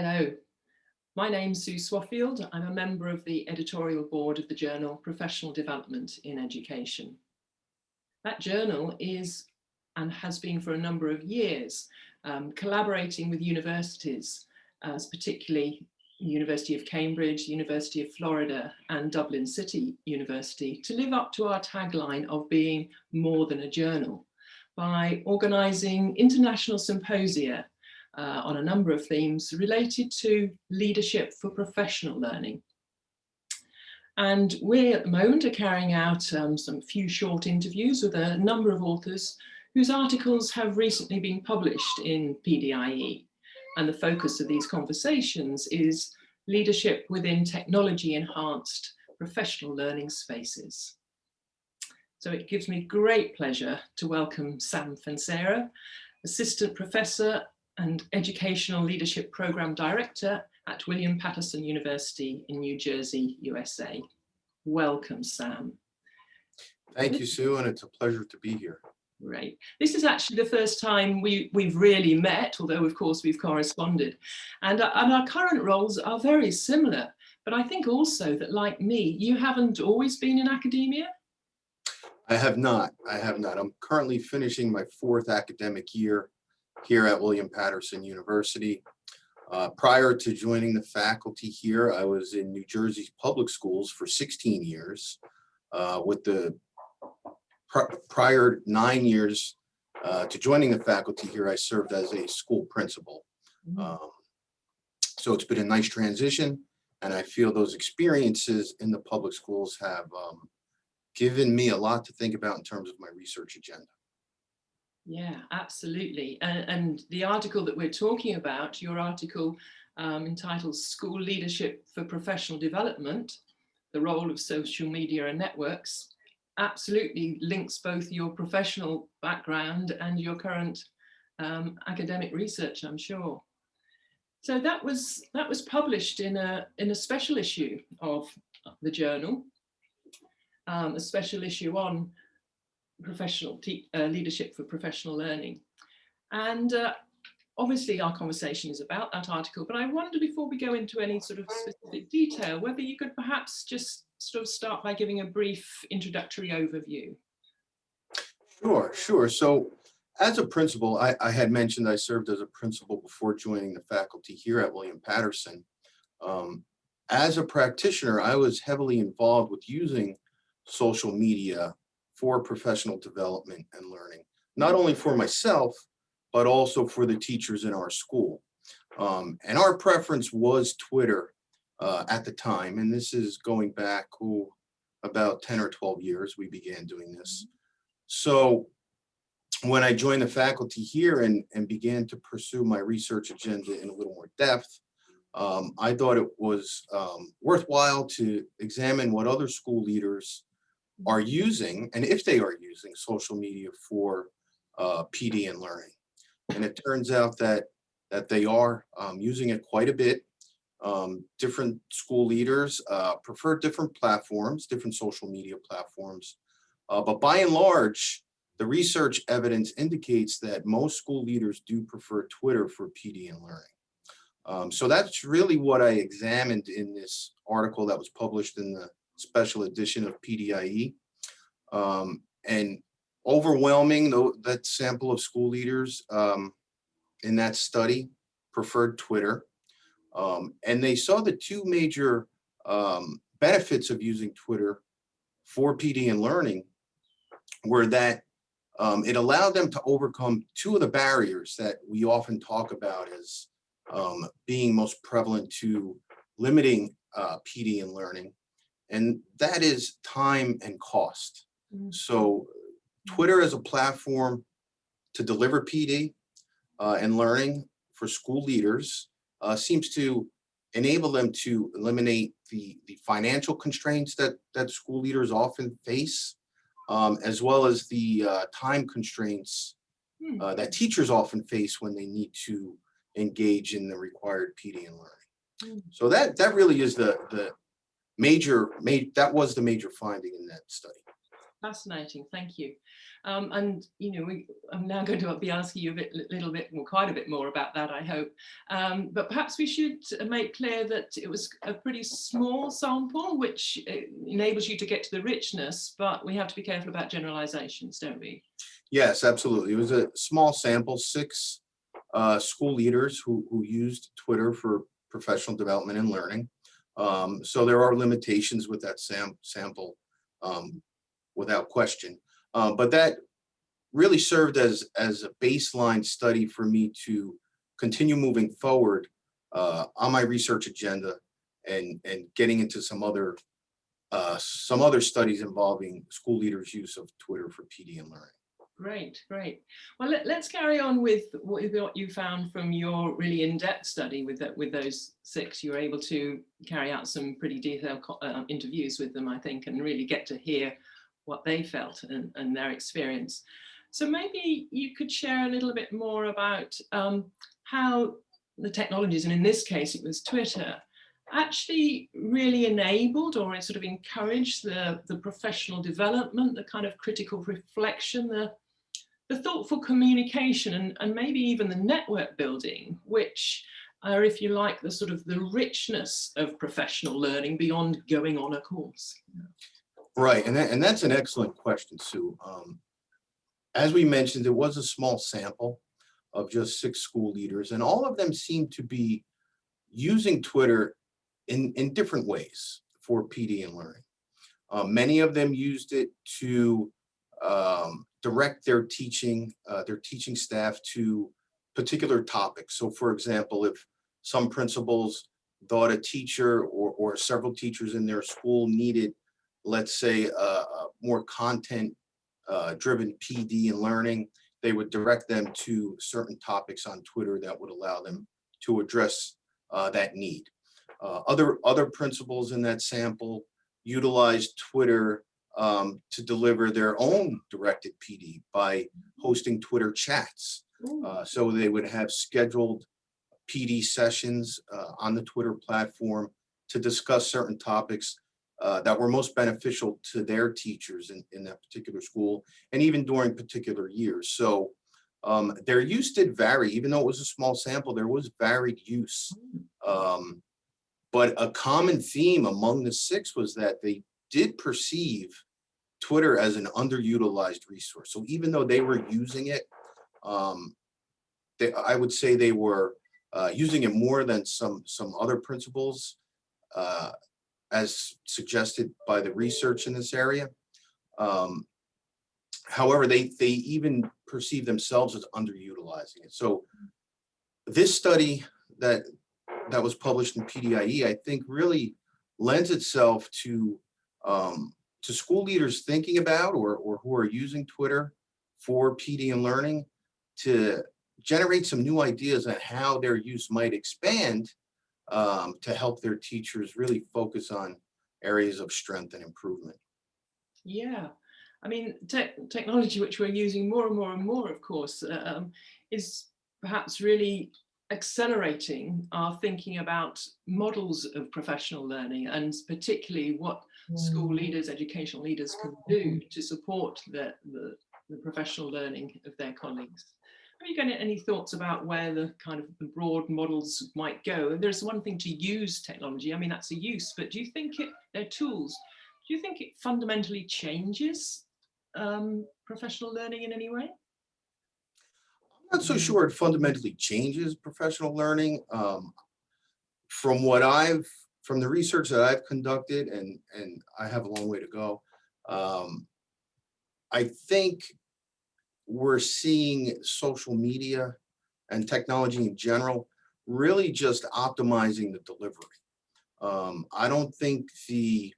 Hello, my name's Sue Swaffield. I'm a member of the editorial board of the journal Professional Development in Education. That journal is and has been for a number of years collaborating with universities, particularly University of Cambridge, University of Florida and Dublin City University, to live up to our tagline of being more than a journal by organising international symposia on a number of themes related to leadership for professional learning. And we at the moment are carrying out some few short interviews with a number of authors whose articles have recently been published in PDiE. And the focus of these conversations is leadership within technology-enhanced professional learning spaces. So it gives me great pleasure to welcome Sam Fancera, Assistant Professor and Educational Leadership Program Director at William Paterson University in New Jersey, USA. Welcome, Sam. Thank you, Sue, and it's a pleasure to be here. Great. This is actually the first time we've really met, although of course we've corresponded. And our current roles are very similar, but I think also that, like me, you haven't always been in academia? I have not. I'm currently finishing my 4th academic year here at William Paterson University. Prior to joining the faculty here, I was in New Jersey's public schools for 16 years. With the prior 9 years to joining the faculty here, I served as a school principal. So it's been a nice transition, and I feel those experiences in the public schools have given me a lot to think about in terms of my research agenda. Yeah, absolutely. And the article that we're talking about, your article entitled School Leadership for Professional Development, the Role of Social Media and Networks, absolutely links both your professional background and your current academic research, I'm sure. So that was published in a special issue of the journal, a special issue on professional leadership for professional learning. And obviously our conversation is about that article, but I wonder, before we go into any sort of specific detail, whether you could perhaps just sort of start by giving a brief introductory overview. Sure. So as a principal, I had mentioned I served as a principal before joining the faculty here at William Paterson. As a practitioner, I was heavily involved with using social media for professional development and learning, not only for myself, but also for the teachers in our school. And our preference was Twitter at the time, and this is going back about 10 or 12 years we began doing this. So when I joined the faculty here and began to pursue my research agenda in a little more depth, I thought it was worthwhile to examine what other school leaders are using, and if they are using social media for PD and learning. And it turns out that they are using it quite a bit. Different school leaders prefer different platforms, different social media platforms. But by and large, the research evidence indicates that most school leaders do prefer Twitter for PD and learning. So that's really what I examined in this article that was published in the special edition of PDiE. And overwhelming, that sample of school leaders in that study preferred Twitter. And they saw the two major benefits of using Twitter for PD and learning were that it allowed them to overcome two of the barriers that we often talk about as being most prevalent to limiting PD and learning, and that is time and cost. So Twitter as a platform to deliver PD and learning for school leaders seems to enable them to eliminate the financial constraints that school leaders often face, as well as the time constraints that teachers often face when they need to engage in the required PD and learning. So that really is the major finding in that study. Fascinating, thank you. And I'm now going to be asking you little bit, well, quite a bit more about that, I hope. But perhaps we should make clear that it was a pretty small sample, which enables you to get to the richness, but we have to be careful about generalizations, don't we? Yes, absolutely. It was a small sample, 6 school leaders who used Twitter for professional development and learning. So there are limitations with that sample, without question. But that really served as a baseline study for me to continue moving forward on my research agenda and getting into some other studies involving school leaders' use of Twitter for PD and learning. Great, great. Well, let's carry on with what you found from your really in-depth study with those 6. You were able to carry out some pretty detailed interviews with them, I think, and really get to hear what they felt and their experience. So maybe you could share a little bit more about how the technologies, and in this case it was Twitter, actually really enabled or sort of encouraged the professional development, the kind of critical reflection, the thoughtful communication, and maybe even the network building, which are, if you like, the sort of the richness of professional learning beyond going on a course. Right, and that's an excellent question, Sue. As we mentioned, it was a small sample of just 6 school leaders, and all of them seemed to be using Twitter in different ways for PD and learning. Many of them used it to direct their teaching staff to particular topics. So for example, if some principals thought a teacher or several teachers in their school needed, let's say, a more content driven PD and learning, they would direct them to certain topics on Twitter that would allow them to address that need. Other principals in that sample utilized Twitter to deliver their own directed PD by hosting Twitter chats. So they would have scheduled PD sessions on the Twitter platform to discuss certain topics that were most beneficial to their teachers in that particular school, and even during particular years. So their use did vary. Even though it was a small sample, there was varied use. But a common theme among the 6 was that they did perceive Twitter as an underutilized resource. So even though they were using it, I would say they were using it more than some other principals, as suggested by the research in this area. However, they even perceive themselves as underutilizing it. So this study that was published in PDiE, I think, really lends itself to school leaders thinking about or who are using Twitter for PD and learning to generate some new ideas on how their use might expand to help their teachers really focus on areas of strength and improvement. Yeah, I mean, technology, which we're using more and more and more, of course, is perhaps really accelerating our thinking about models of professional learning, and particularly what school leaders, educational leaders can do to support the professional learning of their colleagues. Have you got any thoughts about where the kind of the broad models might go? And there's one thing to use technology. I mean, that's a use, but do you think they're tools? Do you think it fundamentally changes professional learning in any way? I'm not so sure it fundamentally changes professional learning. From the research that I've conducted, and I have a long way to go, I think we're seeing social media and technology in general really just optimizing the delivery. I don't think the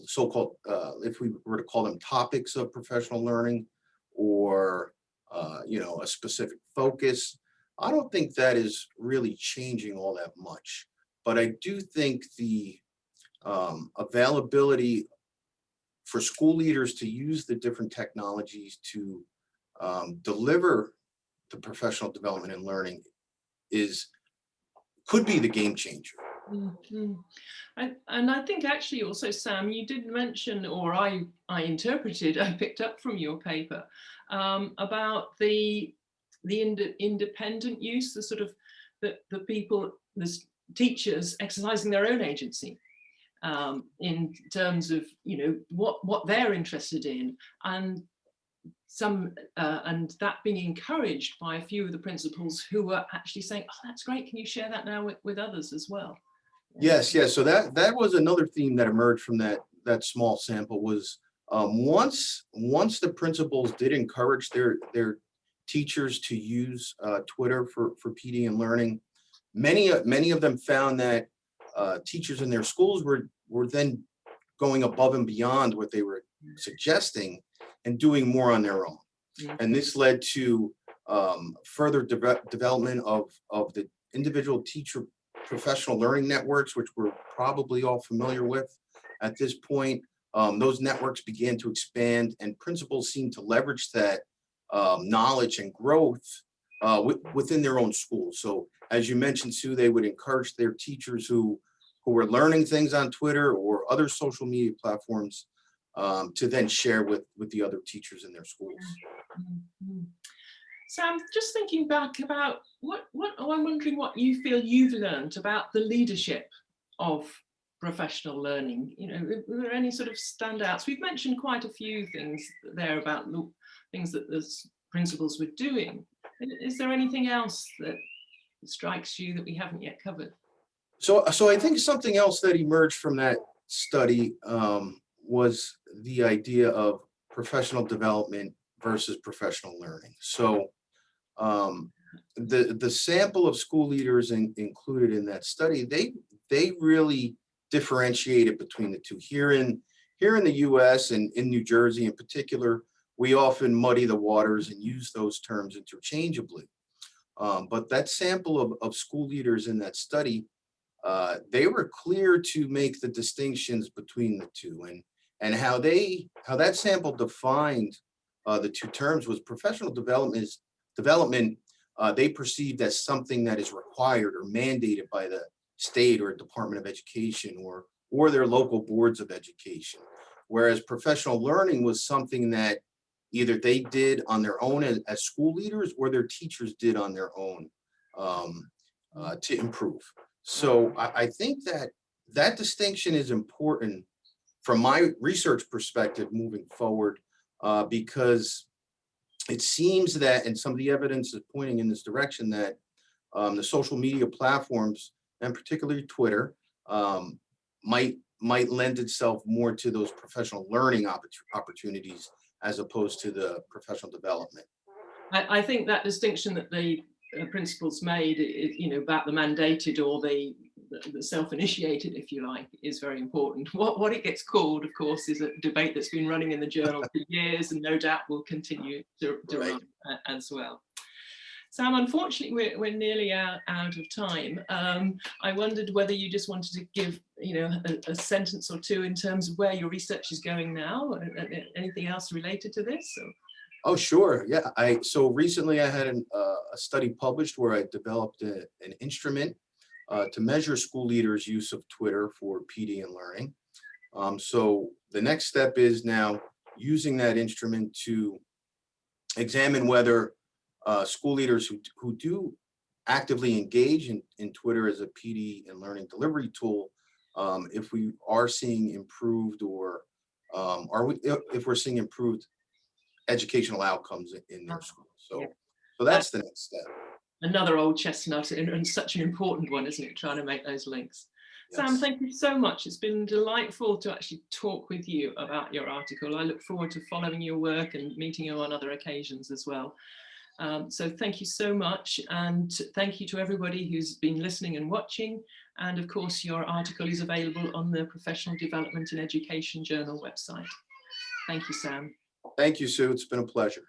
so-called, if we were to call them topics of professional learning, or a specific focus, I don't think that is really changing all that much. But I do think the availability for school leaders to use the different technologies to deliver the professional development and learning could be the game changer. Mhm. And I think actually also, Sam, you did mention, or I interpreted, I picked up from your paper about the independent use, the sort of the people, the teachers exercising their own agency in terms of, you know, what they're interested in, and and that being encouraged by a few of the principals who were actually saying, oh, that's great, can you share that now with others as well? Yes, yes. So that was another theme that emerged from that small sample was once the principals did encourage their teachers to use Twitter for PD and learning, many of them found that teachers in their schools were then going above and beyond what they were suggesting and doing more on their own. And this led to further development of the individual teacher professional learning networks, which we're probably all familiar with at this point. Those networks began to expand, and principals seemed to leverage that knowledge and growth within their own schools. So as you mentioned, Sue, they would encourage their teachers who were learning things on Twitter or other social media platforms to then share with the other teachers in their schools. Mm-hmm. Sam, just thinking back about I'm wondering what you feel you've learned about the leadership of professional learning. You know, are there any sort of standouts? We've mentioned quite a few things there about the things that the principals were doing. Is there anything else that strikes you that we haven't yet covered? So I think something else that emerged from that study was the idea of professional development versus professional learning. So the sample of school leaders included in that study, they really differentiated between the two. Here in the US and in New Jersey in particular, we often muddy the waters and use those terms interchangeably. But that sample of school leaders in that study, they were clear to make the distinctions between the two, and how that sample defined the two terms was professional development they perceived as something that is required or mandated by the state or Department of Education or their local boards of education, whereas professional learning was something that either they did on their own as school leaders or their teachers did on their own to improve. So I think that distinction is important from my research perspective moving forward, because it seems that, and some of the evidence is pointing in this direction, that the social media platforms, and particularly Twitter, might lend itself more to those professional learning opportunities as opposed to the professional development. I think that distinction that the principals made, you know, about the mandated or the self-initiated, if you like, is very important. What it gets called, of course, is a debate that's been running in the journal for years and no doubt will continue to run as well. Sam, unfortunately, we're nearly out of time. I wondered whether you just wanted to give, you know, a sentence or two in terms of where your research is going now, and anything else related to this? Or? Oh, sure. Yeah. So recently I had a study published where I developed an instrument to measure school leaders' use of Twitter for PD and learning. So the next step is now using that instrument to examine whether school leaders who do actively engage in Twitter as a PD and learning delivery tool, if we are seeing improved or if we're seeing improved educational outcomes in their school. So that's the next step. Another old chestnut, and such an important one, isn't it? Trying to make those links. Yes. Sam, thank you so much. It's been delightful to actually talk with you about your article. I look forward to following your work and meeting you on other occasions as well. So thank you so much. And thank you to everybody who's been listening and watching. And of course, your article is available on the Professional Development in Education Journal website. Thank you, Sam. Thank you, Sue. It's been a pleasure.